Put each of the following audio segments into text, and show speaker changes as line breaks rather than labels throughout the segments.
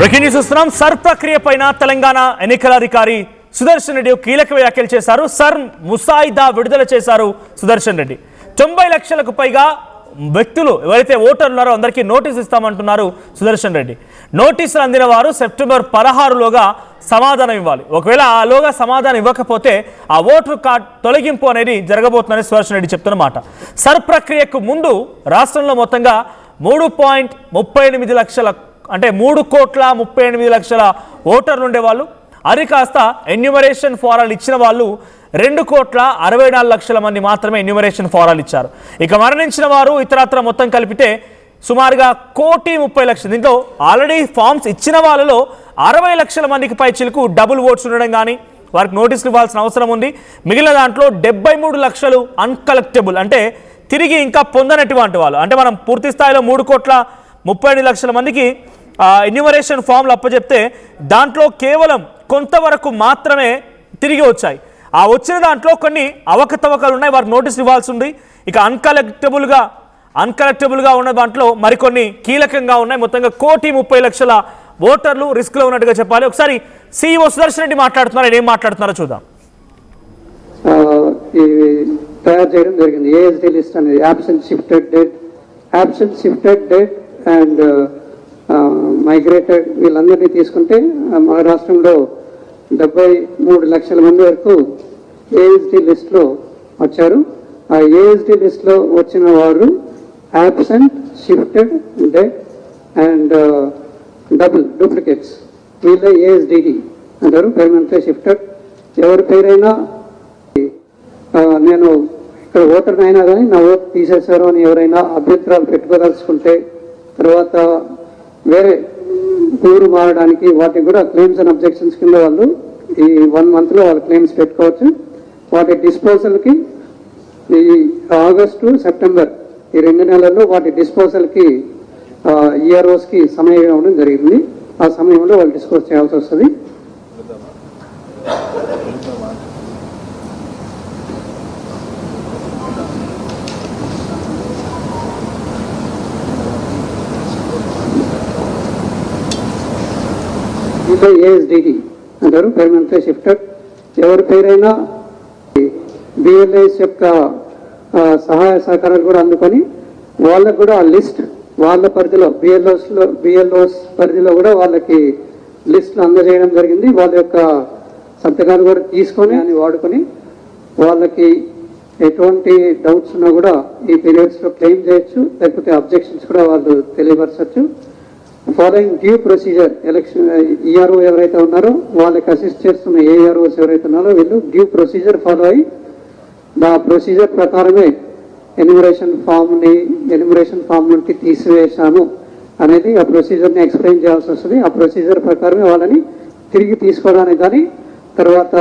Breaking news చూస్తున్నాం. Sir ప్రక్రియ పైన తెలంగాణ ఎన్నికల అధికారి సుదర్శన్ రెడ్డి కీలక వ్యాఖ్యలు చేశారు. సర్ ముసాయిదా విడుదల చేశారు సుదర్శన్ రెడ్డి. 90 లక్షలకు పైగా వ్యక్తులు ఎవరైతే ఓటర్లు ఉన్నారో అందరికీ నోటీస్ ఇస్తామంటున్నారు సుదర్శన్ రెడ్డి. నోటీసులు అందిన వారు సెప్టెంబర్ 16లోగా సమాధానం ఇవ్వాలి. ఒకవేళ ఆలోగా సమాధానం ఇవ్వకపోతే ఆ ఓటర్ కార్డ్ తొలగింపు అనేది జరగబోతుందని సుదర్శన్ రెడ్డి చెప్తున్నమాట. సర్ ప్రక్రియకు ముందు రాష్ట్రంలో మొత్తంగా 3.38 లక్షల అంటే 3,38,00,000 ఓటర్లు ఉండేవాళ్ళు. అది కాస్త ఎన్యూమరేషన్ ఫారాలు ఇచ్చిన వాళ్ళు 2,64,00,000 మంది మాత్రమే ఎన్యూమరేషన్ ఫారాలు ఇచ్చారు. ఇక మరణించిన వారు ఇతరత్ర మొత్తం కలిపితే సుమారుగా 1,30,00,000. దీంతో ఆల్రెడీ ఫామ్స్ ఇచ్చిన వాళ్ళలో 60 లక్షల మందికి పై చిలుకు డబుల్ ఓట్స్ ఉండడం కానీ వారికి నోటీసులు ఇవ్వాల్సిన అవసరం ఉంది. మిగిలిన దాంట్లో 73 లక్షలు అన్కలెక్టబుల్ అంటే తిరిగి ఇంకా పొందనటువంటి వాళ్ళు. అంటే మనం పూర్తి స్థాయిలో 3,38,00,000 మందికి ఎన్యూమరేషన్ ఫామ్లు అప్పచెప్తే దాంట్లో కేవలం కొంతవరకు మాత్రమే తిరిగి వచ్చాయి. ఆ వచ్చిన దాంట్లో కొన్ని అవకతవకలు ఉన్నాయి, వారికి నోటీసులు ఇవ్వాల్సి ఉంది. ఇక అన్కలెక్టబుల్గా ఉన్న దాంట్లో మరికొన్ని కీలకంగా ఉన్నాయి. మొత్తంగా 1,30,00,000 ఓటర్లు రిస్క్లో ఉన్నట్టుగా చెప్పాలి. ఒకసారి సిఇఓ సుదర్శన్ రెడ్డి మాట్లాడుతున్నారు, ఏం మాట్లాడుతున్నారో చూద్దాం.
తయారు చేయడం జరిగింది. ఏఎస్డి లిస్ట్ అనేది absent shifted date and migrated వీళ్ళందరినీ తీసుకుంటే మన రాష్ట్రంలో 73 లక్షల మంది వరకు ఏఎస్డి లిస్ట్లో వచ్చారు. ఆ ఏఎస్డి లిస్ట్లో వచ్చిన వారు absent shifted date and duplicates వీళ్ళ ఏఎస్డిడి అంటారు, పర్మనెంట్లీ షిఫ్టెడ్. ఎవరి పేరైనా నేను ఇక్కడ ఓటర్ అయినా కానీ నా ఓటు తీసేశారు అని ఎవరైనా అభ్యంతరాలు పెట్టుకోదలుచుకుంటే తర్వాత వేరే ఊరు మారడానికి వాటికి కూడా క్లెయిమ్స్ అండ్ అబ్జెక్షన్స్ కింద వాళ్ళు ఈ 1 monthలో వాళ్ళు క్లెయిమ్స్ పెట్టుకోవచ్చు. వాటి డిస్పోజల్కి ఈ ఆగస్టు సెప్టెంబర్ ఈ 2 నెలల్లో వాటి డిస్పోజల్కి ఈఆర్ఓస్కి సమయం ఇవ్వడం జరిగింది. ఆ సమయంలో వాళ్ళు డిస్పోజ్ చేయాల్సి వస్తుంది. ఏఎస్డిడి అంటారు, పర్మనెంట్లీ షిఫ్టెడ్. ఎవరి పేరైనా బిఎల్ఏస్ యొక్క సహాయ సహకారాలు కూడా అందుకొని వాళ్ళకు కూడా ఆ లిస్ట్ వాళ్ళ పరిధిలో బిఎల్ఓస్ పరిధిలో కూడా వాళ్ళకి లిస్టులు అందజేయడం జరిగింది. వాళ్ళ యొక్క సంతకాలు కూడా తీసుకొని అని వాడుకొని వాళ్ళకి ఎటువంటి డౌట్స్ ఉన్నా కూడా ఈ పీరియడ్స్లో క్లెయిమ్ చేయొచ్చు, లేకపోతే అబ్జెక్షన్స్ కూడా వాళ్ళు తెలియపరచచ్చు. Following due procedure election ERO ఎవరైతే ఉన్నారో వాళ్ళకి అసిస్ట్ చేస్తున్న ఏఆర్ఓస్ ఎవరైతే ఉన్నారో వీళ్ళు డ్యూ ప్రొసీజర్ ఫాలో అయ్యి ఆ ప్రొసీజర్ ప్రకారమే ఎన్యూమరేషన్ ఫామ్ నుండి తీసివేశాను అనేది ఆ ప్రొసీజర్ని ఎక్స్ప్లెయిన్ చేయాల్సి వస్తుంది. ఆ ప్రొసీజర్ ప్రకారమే వాళ్ళని తిరిగి తీసుకోవడానికి కానీ తర్వాత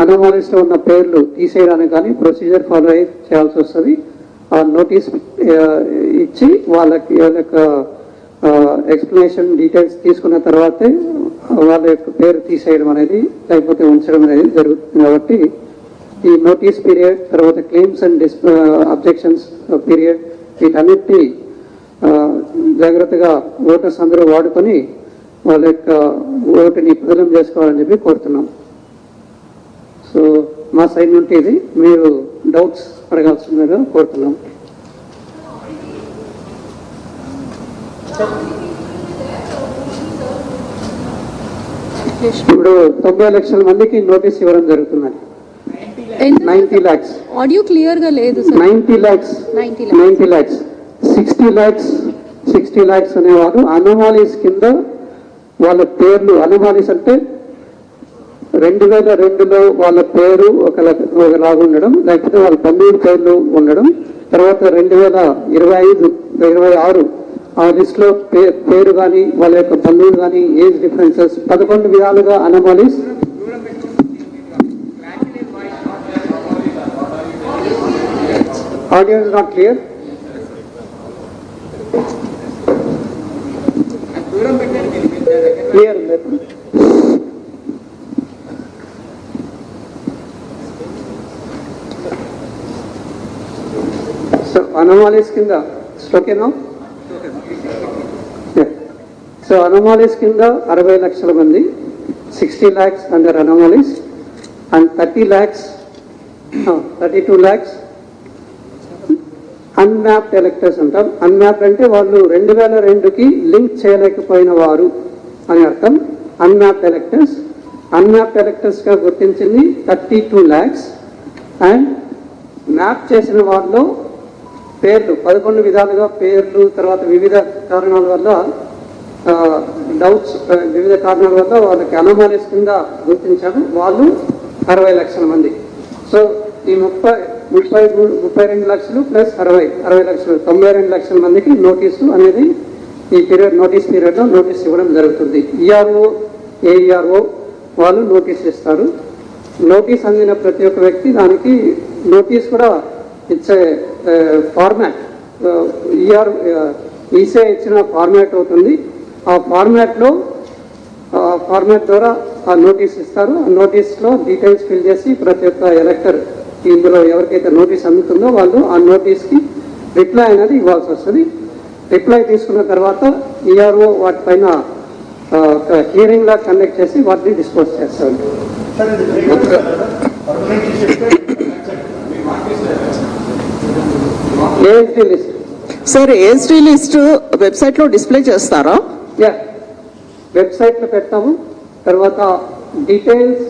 అనామలీస్లో ఉన్న పేర్లు తీసేయడానికి కానీ ప్రొసీజర్ ఫాలో అయ్యి చేయాల్సి వస్తుంది. ఆ నోటీస్ ఇచ్చి వాళ్ళకి వాళ్ళ యొక్క ఎక్స్ప్లెనేషన్ డీటెయిల్స్ తీసుకున్న తర్వాతే వాళ్ళ యొక్క పేరు తీసేయడం అనేది లేకపోతే ఉంచడం అనేది జరుగుతుంది. కాబట్టి ఈ నోటీస్ పీరియడ్ తర్వాత క్లెయిమ్స్ అండ్ అబ్జెక్షన్స్ పీరియడ్ వీటన్నిటినీ జాగ్రత్తగా ఓటర్స్ అందరూ వాడుకొని వాళ్ళ యొక్క ఓటుని బదిలం చేసుకోవాలని చెప్పి కోరుతున్నాం. సో మా సైడ్ నుండి ఇది మీరు డౌట్స్ అడగాల్సిందిగా కోరుతున్నాం. ఇప్పుడు 90 లక్షల మందికి నోటీస్ ఇవ్వడం జరుగుతుంది. 90 lakhs
ఆడియో క్లియర్ గా లేదు సార్.
90 lakhs 60 lakhs అనేవారు అనామలీస్ కింద వాళ్ళ పేర్లు అనామలీస్ అంటే 2002లో వాళ్ళ పేరు ఒకలాగా ఉండడం, లేకపోతే వాళ్ళ బంధువుల పేర్లు ఉండడం, తర్వాత 2025-26 ఆ లిస్ట్లో పేరు కానీ వాళ్ళ యొక్క బంధువులు కానీ ఏజ్ డిఫరెన్సెస్ 11 విధాలుగా anomalies. Audio is not clear. Clear ఉంది. సో అనామలీస్ కింద ఓకేనా? సో అనామలీస్ కింద 60 లక్షల మంది, 60 lakhs under anomalies and 32 lakhs unmapped electors అంటాం. అన్మ్యాప్డ్ అంటే వాళ్ళు 2002కి లింక్ చేయలేకపోయిన వారు అని అర్థం. అన్మ్యాప్డ్ ఎలక్టర్స్, అన్మ్యాప్డ్ ఎలక్టర్స్ గా గుర్తించింది 32 lakhs. అండ్ మ్యాప్ చేసిన వాళ్ళలో పేర్లు 11 విధాలుగా పేర్లు, తర్వాత వివిధ కారణాల వల్ల డౌట్స్, వివిధ కారణాల వల్ల వాళ్ళకి అనామలీస్ కింద గుర్తించాము. వాళ్ళు 60 లక్షల మంది. సో ఈ 32 లక్షలు ప్లస్ 60 లక్షలు 92 లక్షల మందికి నోటీసు అనేది ఈ పీరియడ్, నోటీస్ పీరియడ్లో నోటీస్ ఇవ్వడం జరుగుతుంది. ఈఆర్ఓ, ఏఈఆర్ఓ వాళ్ళు నోటీస్ ఇస్తారు. నోటీస్ అందిన ప్రతి ఒక్క వ్యక్తి దానికి నోటీస్ కూడా ఇట్స్ ఫార్మాట్, ఈసే ఇచ్చిన ఫార్మాట్ అవుతుంది. ఆ ఫార్మాట్ ద్వారా ఆ నోటీస్ ఇస్తారు. ఆ నోటీస్లో డీటెయిల్స్ ఫిల్ చేసి ప్రతి ఒక్క ఎలక్టర్ ఇందులో ఎవరికైతే నోటీస్ అందుతుందో వాళ్ళు ఆ నోటీస్కి రిప్లై అనేది ఇవ్వాల్సి వస్తుంది. రిప్లై తీసుకున్న తర్వాత ఈఆర్ఓ వాటిపైన హియరింగ్ లా కండక్ట్ చేసి వాటిని డిస్పోజ్ చేస్తారు. ASD list
sir, ASD list website లో డిస్ప్లే చేస్తారా?
యా, వెబ్సైట్ లో పెడతాము. తర్వాత డీటెయిల్స్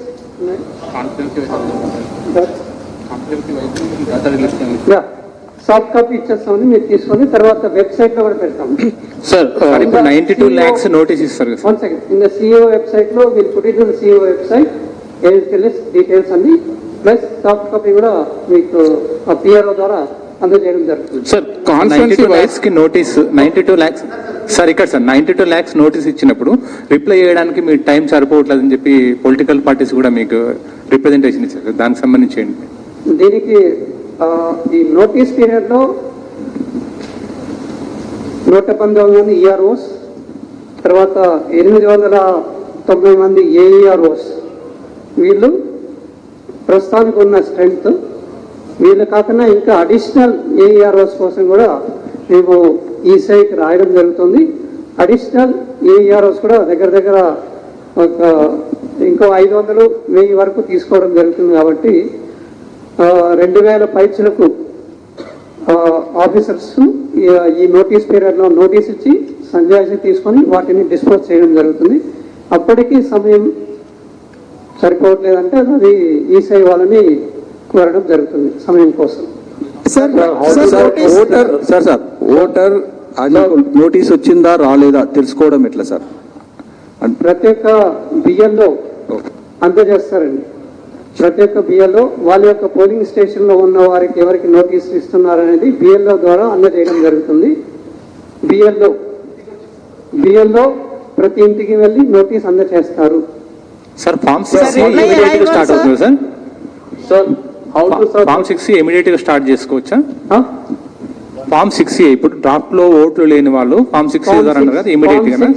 సాఫ్ట్ కాపీ ఇచ్చేస్తామని మీరు తీసుకొని తర్వాత వెబ్సైట్ లో కూడా పెడతాము.
సార్ ఇప్పుడు 92 lakhs నోటీస్ ఇస్తారు కదా.
1 second, in the CEO website లో we'll put it in the CEO website, ASD list details అన్ని ప్లస్ సాఫ్ట్ కాపీ కూడా మీకు ఆ పిఆర్ఓ ద్వారా అందజేయడం జరుగుతుంది.
సార్ కాన్స్టిట్యున్సీ వైస్ కి నోటీస్ 92 lakhs సార్, ఇక్కడ సార్ 92 lakhs నోటీస్ ఇచ్చినప్పుడు రిప్లై చేయడానికి మీ టైం సరిపోవట్లేదు అని చెప్పి పొలిటికల్ పార్టీస్ కూడా మీకు రిప్రజెంటేషన్ ఇచ్చారు. దానికి సంబంధించి
దీనికి ఈ నోటీస్ పీరియడ్ లో 119 మంది ఈఆర్ఓస్, తర్వాత 890 మంది ఏఈఆర్ఓస్, వీళ్ళు ప్రస్తుతానికి ఉన్న స్ట్రెంగ్త్. వీళ్ళు కాకుండా ఇంకా అడిషనల్ ఏఈఆర్ఓస్ కోసం కూడా మేము ఈసైకి రాయడం జరుగుతుంది. అడిషనల్ ఏఈఆర్ఓస్ కూడా దగ్గర ఒక ఇంకో 500-1000 వరకు తీసుకోవడం జరుగుతుంది. కాబట్టి 2000 పైచులకు ఆఫీసర్స్ ఈ నోటీస్ పీరియడ్లో నోటీస్ ఇచ్చి సంజాయిషి తీసుకొని వాటిని డిస్పోజ్ చేయడం జరుగుతుంది. అప్పటికి సమయం సరిపోవట్లేదంటే అది ఈసై వాళ్ళని కోరడం జరుగుతుంది సమయం కోసం.
ఓటర్ నోటీస్ వచ్చిందా రాలేదా తెలుసుకోవడం ఎట్లా సార్?
ప్రతి ఒక్క బిఎల్ఓ అందజేస్తారండి. ప్రతి ఒక్క బిఎల్ఓ వాళ్ళ యొక్క పోలింగ్ స్టేషన్లో ఉన్న వారికి ఎవరికి నోటీస్ ఇస్తున్నారనేది బిఎల్ఓ ద్వారా అందజేయడం జరుగుతుంది. బిఎల్ఓ ప్రతి ఇంటికి వెళ్ళి నోటీస్ అందజేస్తారు.
సార్ ఫామ్ 6 ఇమీడియట్ గా స్టార్ట్ అవుతుంది సార్. ఫామ్ 6 ఇమీడియట్ గా స్టార్ట్ చేసుకోవచ్చా? ఫామ్ 6 ఇప్పుడు డ్రాఫ్ట్ లో ఓట్లు లేని వాళ్ళు ఫామ్ 6 అన్నారు కదా, ఇమీడియట్ గా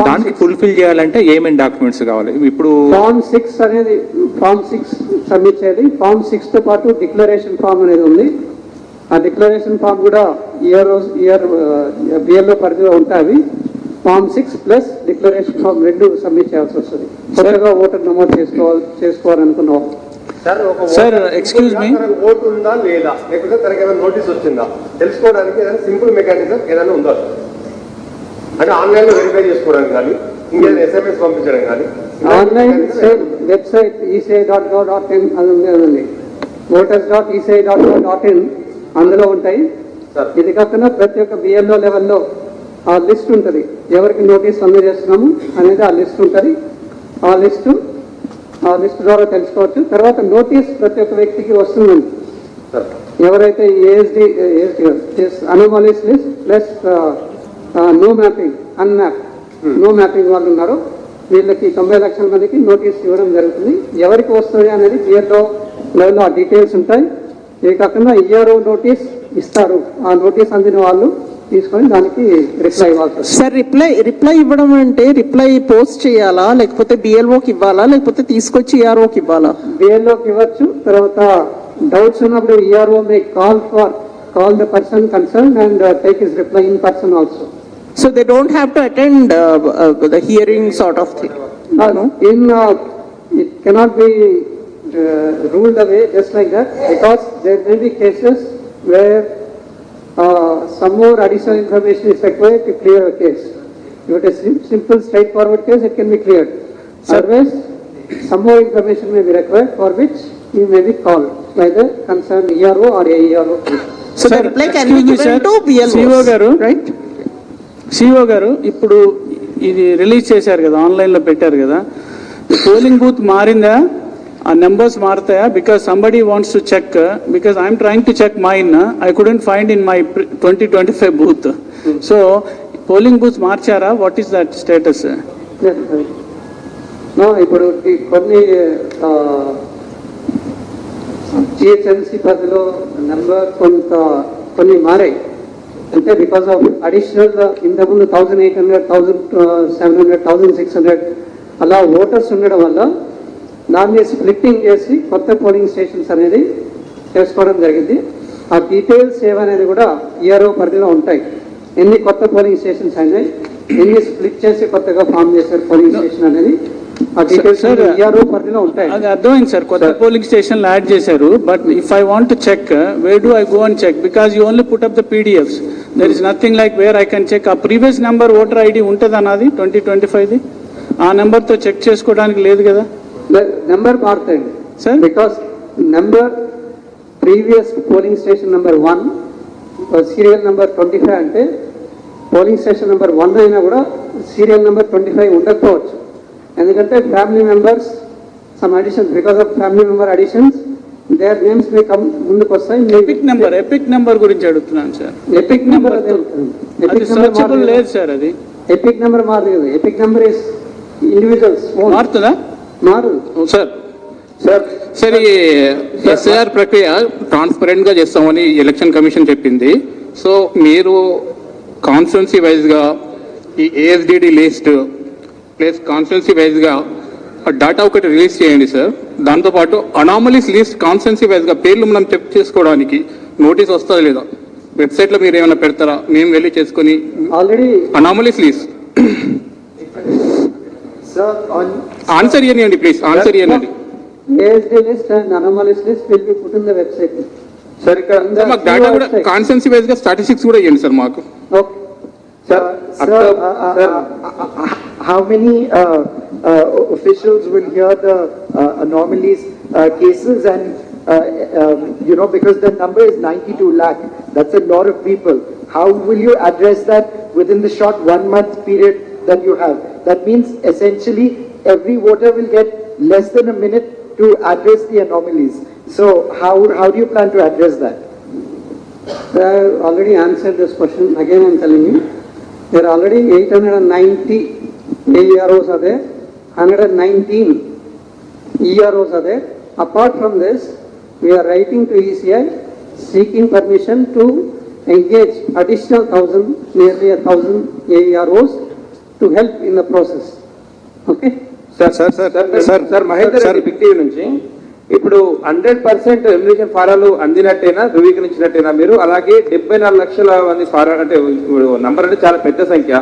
దానికి ఫుల్ఫిల్ చేయాలంటే ఏమేమి డాక్యుమెంట్స్ కావాలి? ఇప్పుడు
ఫామ్ 6 అనేది ఫామ్ 6 సబ్మిట్ చేయాలి. ఫామ్ 6 తో పాటు డిక్లరేషన్ ఫామ్ అనేది ఉంది. ఆ డిక్లరేషన్ ఫామ్ కూడా బిఎల్ఓ పరిధిలో ఉంటాయి. Form 6 plus declaration form 2 submit చేయాల్సి వస్తుంది. కొత్తగా ఓటర్ నమోదు చేసుకోవాలనుకున్నాం.
సార్ ఎక్స్క్యూజ్ మీ,
ఓటు ఉందా లేదా, లేకపోతే తనకి ఏమైనా నోటీస్ వచ్చిందా తెలుసుకోవడానికి ఏదైనా సింపుల్ మెకానిజం ఏదైనా ఉందా? అంటే ఆన్లైన్ లో వెరిఫై చేసుకోవడానికి కానీ ఇంకేదైనా ఎస్ఎంఎస్ పంపించడం కానీ
ఆన్లైన్ వెబ్సైట్ ECI.gov.in అది ఉంది. voters.eci.gov.in అందులో ఉంటాయి. ఇది కాకుండా ప్రతి ఒక్క బిఎల్ఓ లెవెల్లో ఆ లిస్ట్ ఉంటుంది. ఎవరికి నోటీస్ అందజేస్తున్నాము అనేది ఆ లిస్ట్ ఉంటుంది. ఆ లిస్ట్ ద్వారా తెలుసుకోవచ్చు. తర్వాత నోటీస్ ప్రతి ఒక్క వ్యక్తికి వస్తుందండి. ఎవరైతే ASD anomalies list plus no mapping, no mapping వాళ్ళు ఉన్నారో వీళ్ళకి 90 లక్షల మందికి నోటీస్ ఇవ్వడం జరుగుతుంది. ఎవరికి వస్తుంది అనేది బిఎల్ఓ లెవెల్లో ఆ డీటెయిల్స్ ఉంటాయి. ఇవి కాకుండా ఈఆర్ఓ నోటీస్ ఇస్తారు. ఆ నోటీస్ అందిన వాళ్ళు తీసుకొని దానికి రిప్లై ఇవ్వాలి.
సార్ రిప్లై ఇవ్వడం అంటే రిప్లై పోస్ట్ చేయాలా, లేకపోతే బిఎల్ఓకి ఇవ్వాలా, లేకపోతే తీసుకొచ్చి ఈఆర్ఓకి ఇవ్వాలా?
బిఎల్ఓకి ఇవ్వచ్చు. తర్వాత డౌట్స్ ఉన్నప్పుడు ERO May call the person concern and take his reply in person also.
So they don't have to attend the hearing sort of thing.
It cannot be ruled away just like that, because there may be cases where some more additional information is required to clear a case. If it is simple, straightforward case, it can be cleared. Otherwise, some more information may be required, for which you may be called by the concerned ERO or AERO.
So the reply can be given to
CEO
BLOs,
garu,
right?
CO గారు ఇప్పుడు ఇది release చేశారు కదా, ఆన్లైన్లో పెట్టారు కదా, polling booth మారిందా, ఆ నెంబర్స్ మారుతాయా? Because somebody wants to check, because I'm trying to check mine, I couldn't find in my 2025 booth. So polling booth మార్చారా? What is that status?
ఇప్పుడు ఈ కొన్ని జిహెచ్ఎంసీ పరిధిలో నెంబర్ కొన్ని మారాయి. అంటే బికాస్ ఆఫ్ అడిషనల్ ఇంతకుముందు 1800, 1700, 1600 అలా ఓటర్స్ ఉండడం వల్ల దాన్ని స్ప్లిట్టింగ్ చేసి కొత్త పోలింగ్ స్టేషన్స్ అనేది చేసుకోవడం జరిగింది. ఆ డీటెయిల్స్ ఏవనేది కూడా ఈఆర్ఓ పరిధిలో ఉంటాయి. ఎన్ని కొత్త పోలింగ్ స్టేషన్స్ అయినాయి, ఎన్ని స్ప్లిట్ చేసి కొత్తగా ఫామ్ చేశారు పోలింగ్ స్టేషన్ అనేది, ఆ డీటెయిల్స్ ఈఆర్ఓ పరిధిలో ఉంటాయి.
అది అర్థమైంది సార్, కొత్త పోలింగ్ స్టేషన్లు యాడ్ చేశారు. But if I want to check, where do I go and check? Because you only put up the PDFs, there is nothing like where I can check. ఆ previous number voter ID ఉంటుంది అన్నది 2025ది, ఆ నెంబర్తో check చేసుకోవడానికి లేదు కదా
number మారుతాయండి
sir?
Because number previous polling station number 1 serial number 25 అంటే పోలింగ్ స్టేషన్ నెంబర్ 1 అయినా కూడా సీరియల్ నెంబర్ 25 ఉండకపోవచ్చు. ఎందుకంటే family members some additions, because of family member additions their names may come ముందుకు వస్తాయి.
ఎపిక్ నెంబర్ గురించి అడుగుతున్నాను సార్.
ఎపిక్ నెంబర్
సర్చబుల్ లేదు సార్, అది
ఎపిక్ నెంబర్ మారదు కదా. ఎపిక్ నెంబర్ ఇస్ ఇండివిజువల్స్
మారుతుందా?
మారు
సార్. సార్ ఈ ఎస్ఐఆర్ ప్రక్రియ ట్రాన్స్పరెంట్ గా చేస్తామని ఎలక్షన్ కమిషన్ చెప్పింది. సో మీరు కాన్స్టిట్యున్సీ వైజ్ గా ఈ ASDD list plus constituency wise గా డాటా ఒకటి రిలీజ్ చేయండి సార్. దాంతోపాటు అనామలీస్ లిస్ట్ కాన్స్టిట్యున్సీ వైజ్ గా పేర్లు మనం చెక్ చేసుకోవడానికి నోటీస్ వస్తుందా లేదా? వెబ్సైట్ లో మీరు ఏమైనా పెడతారా? మేము వెళ్ళి చేసుకుని
ఆల్రెడీ
అనామలీస్ లిస్ట్ ఆన్సర్ ఇవ్వండి ప్లీజ్, ఆన్సర్ ఇవ్వండి.
ASD list and anomalous list will be put in the website.
Sir ఇక్కడ మాకు డేటా కూడా కాన్స్టెన్సీ వైజ్ గా స్టాటిస్టిక్స్ కూడా ఇవ్వండి సార్ మాకు.
Okay.
How many officials will hear the anomalies cases and because the number is 92 lakh, that's a lot of people. How will you address that within the short 1 month period that you have? That means essentially every voter will get less than a minute to address the anomalies. So how do you plan to address that?
I already answered this question. Again, I am telling you, there are already 890 AEROs are there, 119 EROs are there. Apart from this, we are writing to ECI seeking permission to engage additional 1,000, nearly 1,000 AEROs to help in the process. Okay?
Sir Mahender Reddy big TV నుంచి ఇప్పుడు 100% emulation ఫారాలు అందినట్టేనా, ధృవీకరించినట్టేనా మీరు? అలాగే 74 లక్షల మంది ఫారాలు అంటే number అంటే చాలా పెద్ద సంఖ్య.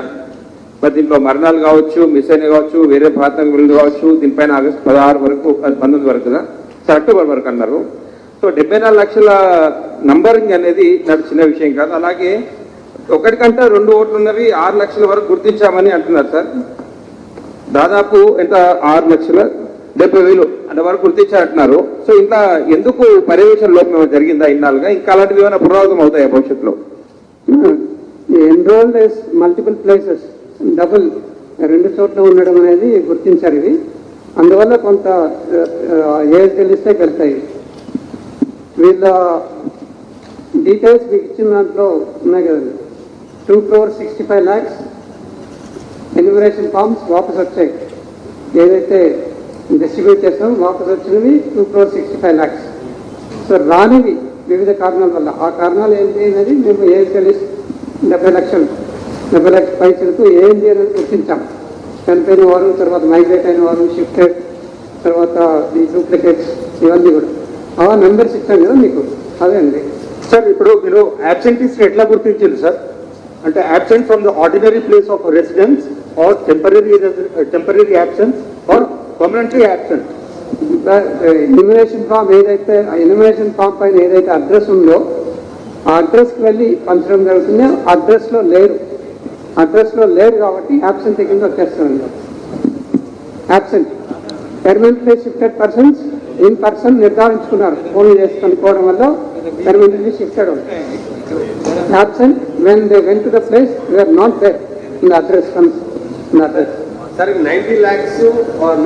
మరి దీంట్లో మరణాలు కావచ్చు, మిస్ అయిన కావచ్చు, వేరే ప్రాంతం కావచ్చు. దీనిపైన ఆగస్టు 16 వరకు 19 వరకు కదా సార్, అక్టోబర్ వరకు అన్నారు. సో 74 లక్షల నంబరింగ్ అనేది నాకు చిన్న విషయం కాదు. అలాగే ఒకటికంటే 2 ఓట్లు ఉన్నవి 6 లక్షల వరకు గుర్తించామని అంటున్నారు సార్. దాదాపు ఎంత 6,70,000 అంత వరకు గుర్తించారంటున్నారు. సో ఇంత ఎందుకు పర్యవేక్షణ లోపం ఏమైనా జరిగిందా ఇన్నాళ్ళుగా? ఇంకా అలాంటివి ఏమైనా పునరావృతం అవుతాయా భవిష్యత్తులో?
ఎన్రోల్డ్ మల్టిపుల్ ప్లేసెస్ డబుల్ 2 చోట్ల ఉండడం అనేది గుర్తించారు. ఇది అందువల్ల కొంత ఏఎస్డి లిస్ట్కి వెళ్తాయి. వీళ్ళ డీటెయిల్స్ మీకు ఇచ్చిన దాంట్లో ఉన్నాయి కదండి. 2,65 lakhs ఎన్యూమరేషన్ ఫామ్స్ వాపస్ వచ్చాయి. ఏదైతే డిస్ట్రిబ్యూట్ చేస్తామో వాపస్ వచ్చినవి 2,65 lakhs. సో రానివి వివిధ కారణాల వల్ల. ఆ కారణాలు ఏంటి అనేది మేము ఏఎస్డి లిస్ట్ 70 లక్షలు పైసలకు ఏంటి అనేది గుర్తించాం. చనిపోయిన వారు, తర్వాత మైగ్రేట్ అయిన వారు, షిఫ్టెడ్, తర్వాత ఈ డూప్లికేట్స్, ఇవన్నీ కూడా ఆ నెంబర్స్ ఇచ్చాం కదా మీకు. అదే అండి
సార్. ఇప్పుడు మీరు అబ్సెంటీస్ ఎట్లా గుర్తించారు సార్? అంటే absent from the ordinary place of residence or temporary absence or permanently absent.
Enumeration form ఏదైతే ఎన్యుమరేషన్ ఫామ్ పైన ఏదైతే అడ్రస్ ఉందో ఆ అడ్రస్కి వెళ్ళి పంచడం జరుగుతుంది. అడ్రస్లో లేరు కాబట్టి యాబ్సెంట్ కింద వచ్చేస్తుంది. Absent permanently shifted persons in person నిర్ధారించుకున్నారు, ఫోన్ చేసి కనుక్కోవడం వల్ల పెర్మనెంట్లీ షిఫ్టెడ్ అవుతుంది. Absent when they went to the place they are not there in the address in address.
సరే 90 lakhs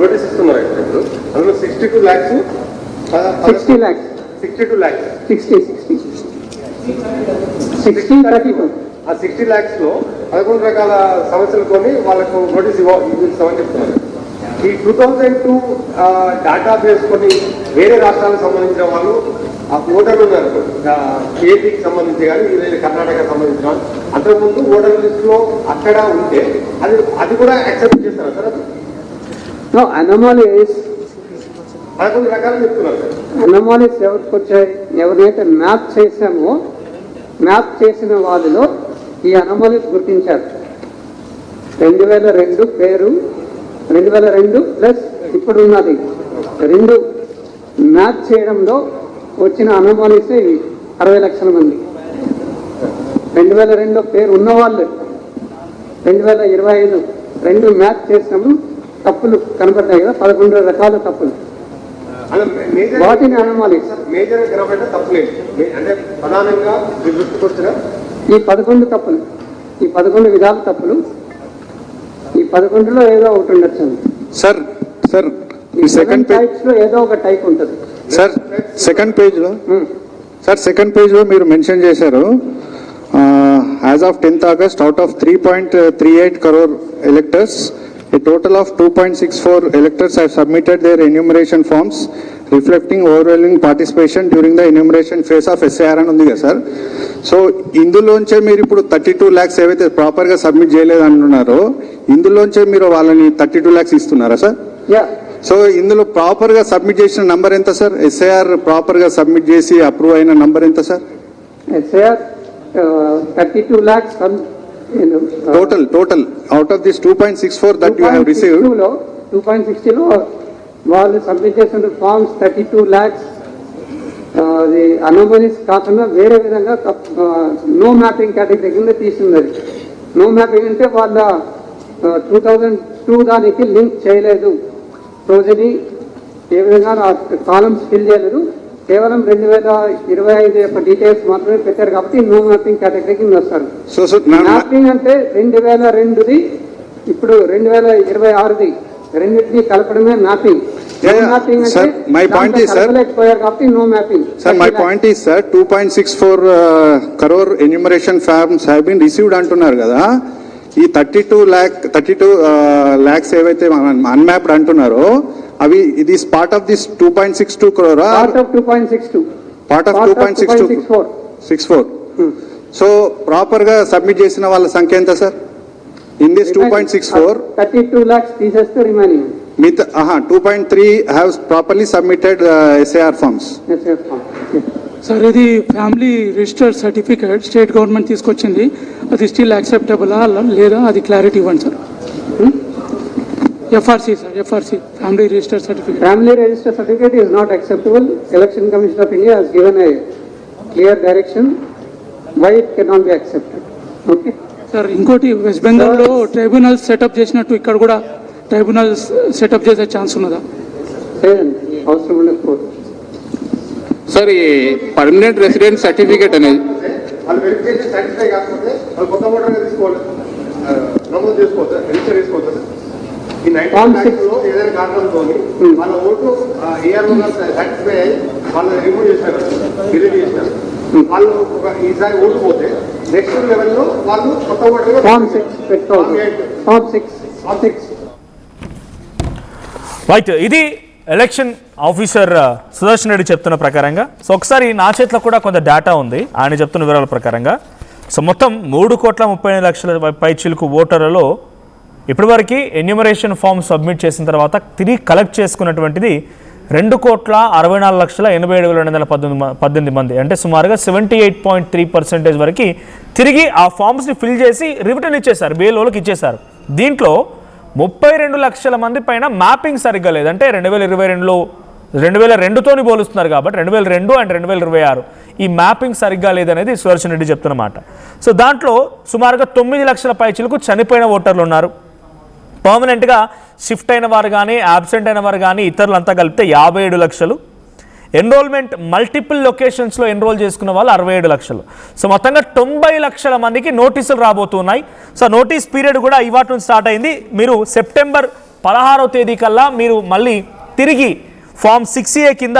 నోటీస్ ఇస్తున్నారు ఇప్పుడు, అందులో 62 lakhs
60 lakhs
62 lakhs
60
ఆ 60 lakhs లో 11 రకాల సమస్యలతోని వాళ్ళకు నోటీస్ ఇస్తామని చెప్తున్నారు. ఈ 2002 డేటాబేస్ కొని వేరే రాష్ట్రాలకు సంబంధించిన వాళ్ళు ఆ ఓటర్లు ఉన్నారు, ఏపీకి సంబంధించి కానీ లేదా కర్ణాటకకు సంబంధించిన వాళ్ళు అంతకుముందు ఓటర్ లిస్ట్ లో అక్కడ ఉంటే అది కూడా యాక్సెప్ట్ చేస్తారా సార్?
No, anomalies
11 రకాలు చెప్తున్నారు సార్.
అనామలీస్ ఎవరికి వచ్చాయి? ఎవరైతే మ్యాప్ చేశామో మ్యాప్ చేసిన వాళ్ళలో ఈ అనామలీస్ గుర్తించారు. 2002 పేరు 2002 ప్లస్ ఇప్పుడు ఉన్నది 2 మ్యాప్ చేయడంలో వచ్చిన అనామలీస్ 60 లక్షల మంది. 2002 పేరు ఉన్నవాళ్ళు 2025 2 మ్యాప్ చేసినప్పుడు తప్పులు కనబడ్డాయి కదా, 11 రకాల తప్పులు. వాటిని అనామలీస్
మేజర్ కనబడ్డ తప్పులేదు అంటే ప్రధానంగా దృష్టికొచ్చిన
ఈ 11 తప్పులు, ఈ 11 విధాల తప్పులు, ఈ 11లో ఏదో ఒకటి ఉండొచ్చు.
సార్ ఈ సెకండ్
టైప్స్ లో ఏదో ఒక టైప్ ఉంటుంది.
సార్ సెకండ్ పేజ్ లో మీరు మెన్షన్ చేశారు, as of 10th August out of 3.38 crore electors, a total of 2.64 electors have submitted their enumeration forms reflecting overwhelming participation during the enumeration phase of SAR అని ఉంది కదా sir. So ఇందులోంచే మీరు ఇప్పుడు 32 lakhs ఏవైతే proper గా submit చేయలేదు అంటున్నారో ఇందులోంచే మీరు వాళ్ళని 32 lakhs ఇస్తున్నారా సార్? సో ఇందులో ప్రాపర్ గా సబ్మిట్ చేసిన నంబర్ ఎంత సార్? SAR ప్రాపర్ గా సబ్మిట్ చేసి అప్రూవ్ అయిన నంబర్ ఎంత sir?
SAR 32 lakhs
total out of this 2.64 that you have received
2.60 లో వాళ్ళు సబ్మిట్ చేసిన ఫార్మ్స్ 32 lakhs అనామలీస్ కాకుండా వేరే విధంగా నో మ్యాపింగ్ కేటగిరీ కింద తీసుకున్నది. నో మ్యాపింగ్ అంటే వాళ్ళ 2002 దానికి లింక్ చేయలేదు, రోజుని ఏ విధంగా కాలమ్స్ ఫిల్ చేయలేదు, కేవలం 2025 యొక్క డీటెయిల్స్ మాత్రమే పెట్టారు కాబట్టి నో మ్యాపింగ్ కేటగిరీ కింద వస్తారు. మ్యాపింగ్ అంటే 2002ది ఇప్పుడు 2026ది రెండింటినీ కలపడమే mapping.
My point is, sir,
కాబట్టి no mapping.
Sir, my point is, sir, 2.64 crore enumeration forms have been received అంటున్నారు కదా, ఈ 32 lakhs ఏవైతే అన్మ్యాప్డ్ అంటున్నారో అవి ఇది part of this 2.62 crore
part of 2.62
part of 2.64. So proper గా సబ్మిట్ చేసిన వాళ్ళ సంఖ్య ఎంత సార్? ఇన్ దిస్ 2.64
32 lakhs తీసేస్తే remaining
with 2.3 have properly submitted SAR forms.
Sir ఇది family register certificate state government తీసుకొచ్చింది, అది స్టిల్ యాక్సెప్టబుల్ లేదా అది క్లారిటీ ఇవ్వండి సార్. FRC sir, FRC family register certificate.
Family register certificate is not acceptable. Election Commission of India has given a clear direction why it cannot be accepted. Okay.
Sir ఇంకోటి west బెంగాల్లో tribunals setup చేసినట్టు ఇక్కడ కూడా tribunals setup చేసే chance ఉన్నదా?
అవసరం ఉండకపోతే
sir ఈ పర్మనెంట్ రెసిడెంట్ సర్టిఫికేట్ అనేది
వాళ్ళు వెరిఫికేషన్ సాటిస్ఫై కాకపోతే వాళ్ళు కొత్త ఓటర్గా తీసుకోవాలి, నమోదు చేసుకోవచ్చు, రిజిస్టర్ చేసుకోవచ్చు. ఈ 90 lakhs లో ఏదైనా కారణంతో వాళ్ళ ఓటు ఏఆర్ఓ సాటిస్ఫై అయ్యి వాళ్ళు రిమూవ్ చేసినారు, డిలీట్ చేసినారు. వాళ్ళు ఈసారి ఓటు పోతే నెక్స్ట్ లెవెల్లో వాళ్ళు కొత్త ఓటర్గా
Form 6 పెట్టుకోవాలి. Form 6
రైట్, ఇది ఎలక్షన్ ఆఫీసర్ సుదర్శన్ రెడ్డి చెప్తున్న ప్రకారంగా. సో ఒకసారి నా చేతిలో కూడా కొంత డేటా ఉంది ఆయన చెప్తున్న వివరాల ప్రకారంగా. సో మొత్తం 3,35,00,000 పైచిలుకు ఓటర్లలో ఇప్పటివరకు ఎన్యూమరేషన్ ఫామ్ సబ్మిట్ చేసిన తర్వాత తిరిగి కలెక్ట్ చేసుకున్నటువంటిది 2,64,87,818 మంది, అంటే సుమారుగా 78.3% వరకు తిరిగి ఆ ఫామ్స్ని ఫిల్ చేసి రిటర్న్ ఇచ్చేశారు, BLOలకు ఇచ్చేశారు. దీంట్లో 32 లక్షల మంది పైన మ్యాపింగ్ సరిగ్గా లేదు. అంటే 2022లో 2002తోని పోలుస్తున్నారు కాబట్టి 2002 అండ్ 2026 ఈ మ్యాపింగ్ సరిగ్గా లేదనేది సుదర్శన్ రెడ్డి చెప్తున్నమాట. సో దాంట్లో సుమారుగా 9 లక్షల పైచిలకు చనిపోయిన ఓటర్లు ఉన్నారు. పర్మనెంట్గా షిఫ్ట్ అయిన వారు కానీ యాబ్సెంట్ అయిన వారు కానీ ఇతరులంతా కలిపితే 57 లక్షలు. ఎన్రోల్మెంట్ మల్టిపుల్ లొకేషన్స్లో ఎన్రోల్ చేసుకున్న వాళ్ళు 67 లక్షలు. సో మొత్తంగా 90 లక్షల మందికి నోటీసులు రాబోతున్నాయి. సో నోటీస్ పీరియడ్ కూడా ఇవాటి నుంచి స్టార్ట్ అయింది. మీరు సెప్టెంబర్ 16వ తేదీ కల్లా మీరు మళ్ళీ తిరిగి ఫామ్ 6A కింద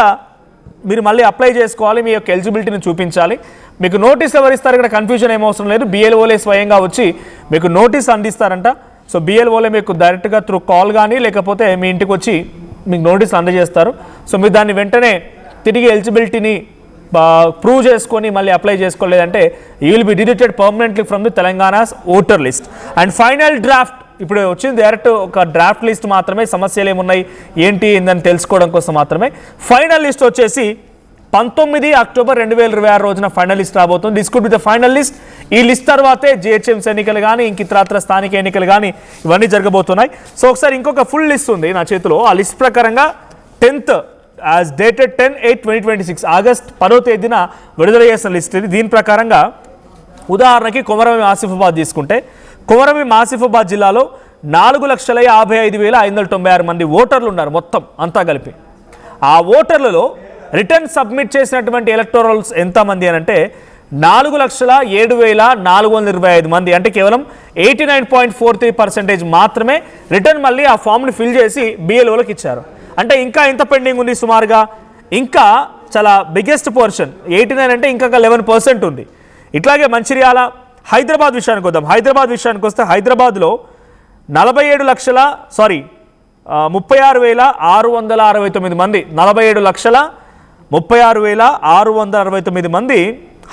మీరు మళ్ళీ అప్లై చేసుకోవాలి, మీ యొక్క ఎలిజిబిలిటీని చూపించాలి. మీకు నోటీస్ ఎవరు ఇస్తారు ఇక్కడ కన్ఫ్యూజన్ ఏమవసరం లేదు, BLOలే స్వయంగా వచ్చి మీకు నోటీస్ అందిస్తారంట. సో BLOలే మీకు డైరెక్ట్గా త్రూ కాల్ కానీ లేకపోతే మీ ఇంటికి వచ్చి మీకు నోటీస్ అందజేస్తారు. సో మీరు దాన్ని వెంటనే తిరిగి ఎలిజిబిలిటీని ప్రూవ్ చేసుకొని మళ్ళీ అప్లై చేసుకోలేదంటే you will be deleted permanently from the Telangana's voter list. And final draft ఇప్పుడు వచ్చింది, డైరెక్ట్ ఒక డ్రాఫ్ట్ లిస్ట్ మాత్రమే, సమస్యలు ఏమున్నాయి ఏంటి ఏందని తెలుసుకోవడం కోసం మాత్రమే. ఫైనల్ లిస్ట్ వచ్చేసి 19 అక్టోబర్ 2026 రోజున ఫైనల్ లిస్ట్ రాబోతుంది. This could be the final list. ఈ లిస్ట్ తర్వాతే GHMC ఎన్నికలు కానీ ఇంక ఇతరత్ర స్థానిక ఎన్నికలు కానీ ఇవన్నీ జరగబోతున్నాయి. సో ఒకసారి ఇంకొక ఫుల్ లిస్ట్ ఉంది నా చేతిలో. ఆ లిస్ట్ ప్రకారంగా 10th యాజ్ డేటెడ్ 10/8/2026 ఆగస్ట్ 10వ తేదీన విడుదల చేసిన లిస్ట్ ఇది. దీని ప్రకారంగా ఉదాహరణకి కొమరవెల్లి ఆసిఫాబాద్ తీసుకుంటే కొమరవెల్లి ఆసిఫాబాద్ జిల్లాలో 4,55,596 మంది ఓటర్లు ఉన్నారు మొత్తం అంతా కలిపి. ఆ ఓటర్లలో రిటర్న్ సబ్మిట్ చేసినటువంటి ఎలక్టోరల్స్ ఎంతమంది అని అంటే 4,07,425 మంది. అంటే కేవలం 89.43% మాత్రమే రిటర్న్ మళ్ళీ ఆ ఫామ్ని ఫిల్ చేసి BLOలకు ఇచ్చారు. అంటే ఇంకా ఎంత పెండింగ్ ఉంది సుమారుగా, ఇంకా చాలా బిగ్గెస్ట్ పోర్షన్ 89 అంటే ఇంకా 11% ఉంది. ఇట్లాగే మంచిర్యాల, హైదరాబాద్ విషయానికి వద్దాం. హైదరాబాద్ విషయానికి వస్తే హైదరాబాద్లో 36,669 మంది, 47,36,669 మంది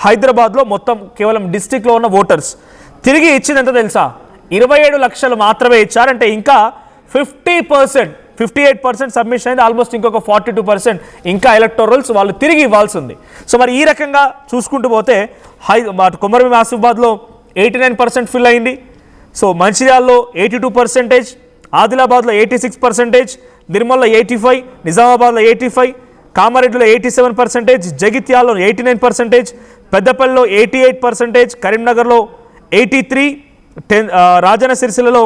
హైదరాబాద్లో మొత్తం కేవలం డిస్టిక్లో ఉన్న ఓటర్స్. తిరిగి ఇచ్చింది ఎంత తెలుసా, 27 లక్షలు మాత్రమే ఇచ్చారు. అంటే ఇంకా 58% సబ్మిషన్ అయింది. ఆల్మోస్ట్ ఇంకొక 42% ఇంకా ఎలక్టోరల్స్ వాళ్ళు తిరిగి ఇవ్వాల్సి ఉంది. సో మరి ఈ రకంగా చూసుకుంటూ పోతే కొమరవెల్లి ఆసిఫాబాద్లో 89% ఫిల్ అయింది. సో మంచిర్యాలలో 82%, ఆదిలాబాద్లో 86%, నిర్మల్లో 85%, నిజామాబాద్లో 85%, కామారెడ్డిలో 87%, జగిత్యాలలో 89%, పెద్దపల్లిలో 88%, కరీంనగర్లో 83%, రాజన్న సిరిసిల్లలో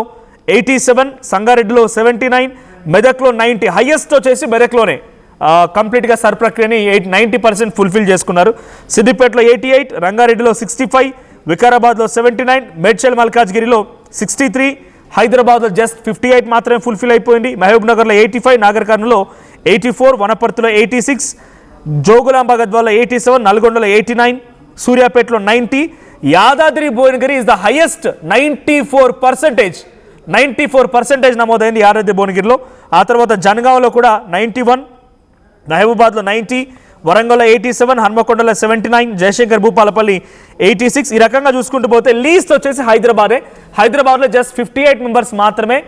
87%, సంగారెడ్డిలో 79%, మెదక్లో 90%. హైయెస్ట్ వచ్చేసి మెదక్లోనే కంప్లీట్గా సర్ ప్రక్రియని 90% ఫుల్ఫిల్ చేసుకున్నారు. సిద్దిపేటలో 88%, రంగారెడ్డిలో 65%, వికారాబాద్లో 79%, మేడ్చల్ మల్కాజ్గిరిలో 63%, హైదరాబాద్లో జస్ట్ 58% మాత్రమే ఫుల్ఫిల్ అయిపోయింది. మహబూబ్ నగర్లో 85%, నాగర్ కర్నూలులో 84%, వనపర్తిలో 86%, జోగులాంబ గద్వాల్లో 87%, నల్గొండలో 89%, సూర్యాపేటలో 90%, Yadadri Bhuvanagiri is the highest 94% నమోదైంది యాదాద్రి భువనగిరిలో. ఆ తర్వాత జనగాంలో కూడా 91%, మహబూబాద్లో 90%, వరంగల్లో 87%, హన్మకొండలో 79%, జయశంకర్ భూపాలపల్లి 86%. ఈ రకంగా చూసుకుంటూ పోతే లీస్ట్ వచ్చేసి హైదరాబాద్లో జస్ట్ 58 మెంబర్స్ మాత్రమే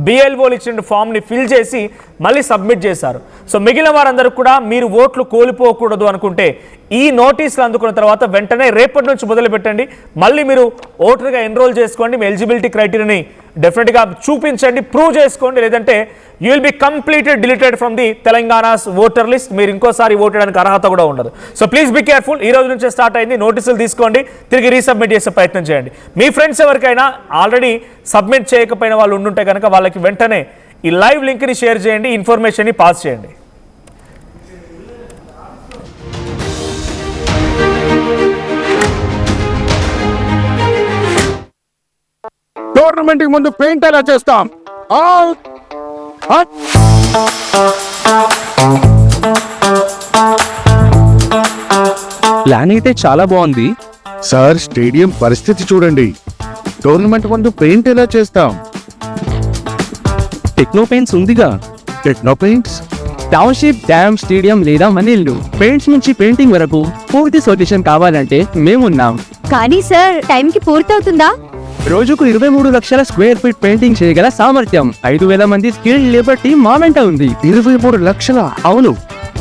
BLOలు ఇచ్చిన ఫామ్ని ఫిల్ చేసి మళ్ళీ సబ్మిట్ చేశారు. సో మిగిలిన వారందరూ కూడా మీరు ఓట్లు కోల్పోకూడదు అనుకుంటే ఈ నోటీసులు అందుకున్న తర్వాత వెంటనే రేపటి నుంచి మొదలు పెట్టండి. మళ్ళీ మీరు ఓటర్గా ఎన్రోల్ చేసుకోండి, మీ ఎలిజిబిలిటీ క్రైటీరియాని డెఫినెట్గా చూపించండి, ప్రూవ్ చేసుకోండి. లేదంటే you will be completed deleted from the Telangana's voter list. మీరు ఇంకోసారి ఓటేయడానికి అర్హత కూడా ఉండదు. So please be careful. ఈ రోజు నుంచే స్టార్ట్ అయింది. నోటీసులు తీసుకోండి, తిరిగి రీసబ్మిట్ చేసే ప్రయత్నం చేయండి. మీ ఫ్రెండ్స్ ఎవరికైనా ఆల్రెడీ సబ్మిట్ చేయకపోయిన వాళ్ళు ఉండుంటే కనుక వాళ్ళకి వెంటనే ఈ లైవ్ లింక్ని షేర్ చేయండి, ఇన్ఫర్మేషన్ని పాస్ చేయండి.
టోర్నమెంట్ కి ముందు పెయింట్ ఎలా చేస్తాం?
ప్లాన్ అయితే చాలా బాగుంది
సార్. స్టేడియం పరిస్థితి చూడండి. టోర్నమెంట్ ముందు పెయింట్ ఎలా చేస్తాం?
టెక్నో పెయింట్స్ ఉందిగా.
Techno paints,
township, dam, stadium లేదా మనీళ్ళు, పెయింట్స్ నుంచి పెయింటింగ్ వరకు పూర్తి సొల్యూషన్ కావాలంటే మేమున్నాం.
కానీ సార్ టైంకి పూర్తవుతుందా?
రోజుకు 23 లక్షల స్క్వేర్ ఫీట్ పెయింటింగ్ చేయగల సామర్థ్యం, 5,000 మంది స్కిల్డ్ లేబర్ టీమ్ మా వెంట ఉంది.
23 లక్షల?
అవును.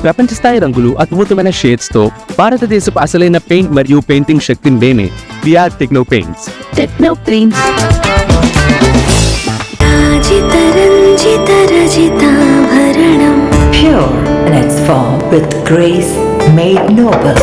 ప్రపంచ స్థాయి రంగులు, అద్భుతమైన షేడ్స్ తో భారతదేశపు అసలైన పెయింట్ మరియు పెయింటింగ్ శక్తిని మేమే We are Techno Paints.
Techno paints.
Pure in its form with grace made noble.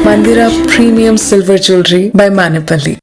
Mandira Premium Silver Jewelry by Manipali.